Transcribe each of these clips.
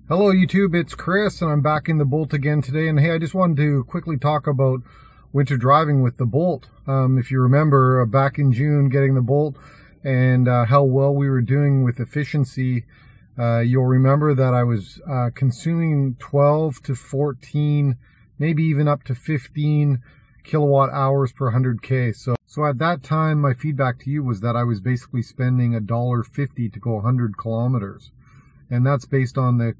Hello YouTube, it's Chris and I'm back in the Bolt again today. And hey, I just wanted to quickly talk about winter driving with the Bolt. If you remember back in June getting the Bolt and how well we were doing with efficiency, you'll remember that I was consuming 12 to 14, maybe even up to 15 kilowatt hours per 100K. So at that time, my feedback to you was that I was basically spending $1.50 to go 100 kilometers. And that's based on the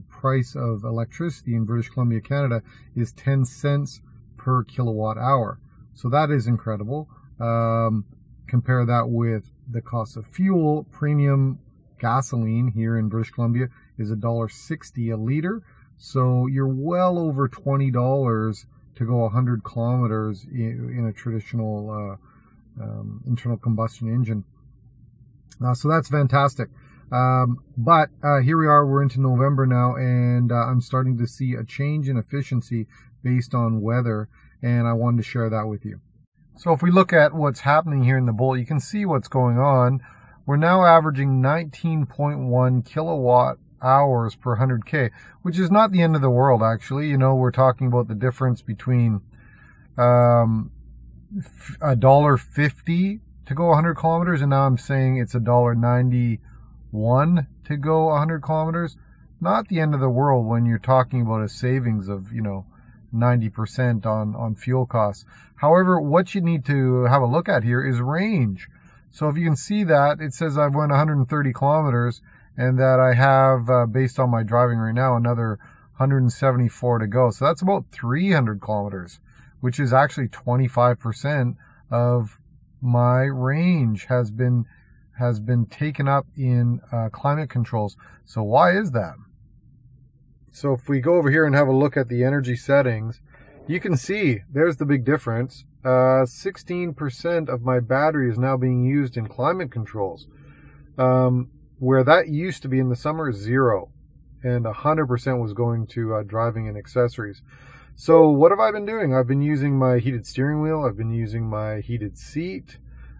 price of electricity in British Columbia, Canada is 10 cents per kilowatt hour. So that is incredible. Compare that with the cost of fuel. Premium gasoline here in British Columbia is $1.60 a liter. So you're well over $20 to go 100 kilometers in a traditional internal combustion engine. So that's fantastic. But here we are, we're into November now, and I'm starting to see a change in efficiency based on weather, and I wanted to share that with you. So if we look at what's happening here in the Bolt, you can see what's going on. We're now averaging 19.1 kilowatt hours per 100K, which is not the end of the world, actually. You know, we're talking about the difference between $1.50 to go 100 kilometers, and now I'm saying it's $1.91 to go 100 kilometers. Not the end of the world when you're talking about a savings of, 90% on fuel costs. However, what you need to have a look at here is range. So if you can see that, it says I've went 130 kilometers and that I have, based on my driving right now, another 174 to go. So that's about 300 kilometers, which is actually 25% of my range has been taken up in climate controls. So why is that? So if we go over here and have a look at the energy settings, you can see there's the big difference. 16% of my battery is now being used in climate controls, where that used to be in the summer 0, and 100% was going to driving and accessories. So what have I been doing? I've been using my heated steering wheel. I've been using my heated seat.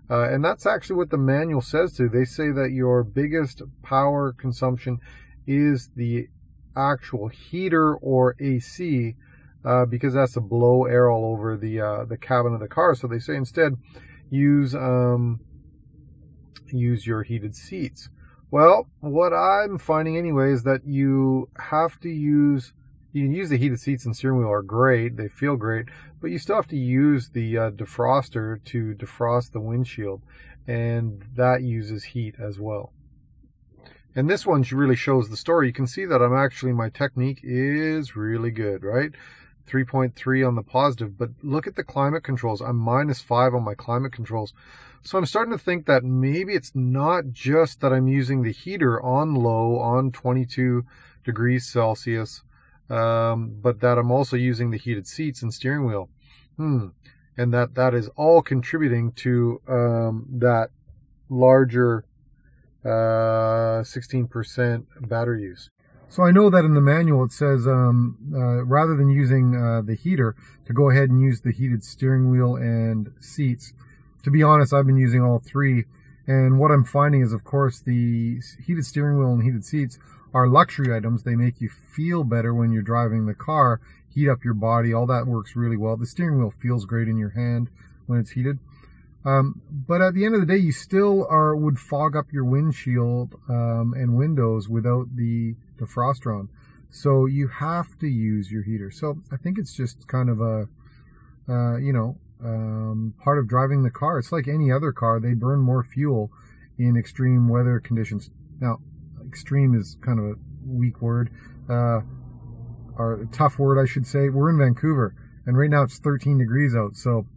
And that's actually what the manual says too. They say that your biggest power consumption is the actual heater or AC, because that's to blow air all over the cabin of the car. So they say instead use your heated seats. Well, what I'm finding anyway is that you have to use. You can use the heated seats and steering wheel are great. They feel great, but you still have to use the defroster to defrost the windshield, and that uses heat as well. And this one really shows the story. You can see that my technique is really good, right? 3.3 on the positive, but look at the climate controls. I'm -5 on my climate controls. So I'm starting to think that maybe it's not just that I'm using the heater on low, on 22 degrees Celsius, but that I'm also using the heated seats and steering wheel. And that is all contributing to that larger 16% battery use. So I know that in the manual it says rather than using the heater, to go ahead and use the heated steering wheel and seats. To be honest, I've been using all three, and what I'm finding is, of course, the heated steering wheel and heated seats are luxury items. They make you feel better when you're driving the car, heat up your body, all that works really well. The steering wheel feels great in your hand when it's heated. But at the end of the day, you still would fog up your windshield and windows without the defroster on. So you have to use your heater. So I think it's just kind of a, part of driving the car. It's like any other car. They burn more fuel in extreme weather conditions. Now, extreme is kind of a weak word, or a tough word, I should say. We're in Vancouver, and right now it's 13 degrees out, so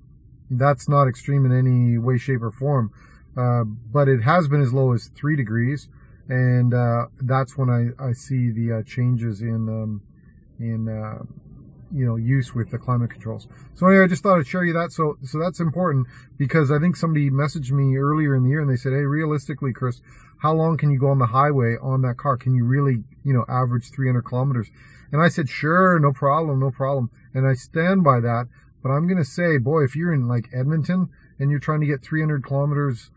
that's not extreme in any way, shape, or form. But it has been as low as 3 degrees, and that's when I see the changes in use with the climate controls. So anyway, I just thought I'd show you that. So that's important, because I think somebody messaged me earlier in the year and they said, hey, realistically, Chris, how long can you go on the highway on that car? Can you really, average 300 kilometers? And I said, sure, no problem. And I stand by that. But I'm going to say, boy, if you're in like Edmonton and you're trying to get 300 kilometers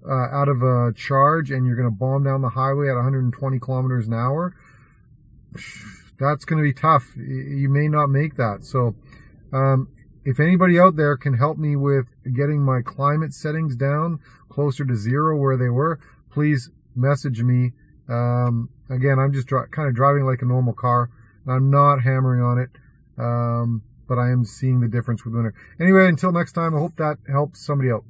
out of a charge and you're going to bomb down the highway at 120 kilometers an hour, that's going to be tough. You may not make that. So if anybody out there can help me with getting my climate settings down closer to 0 where they were, please message me. Again, I'm just kind of driving like a normal car. I'm not hammering on it, but I am seeing the difference with winter. Anyway, until next time, I hope that helps somebody out.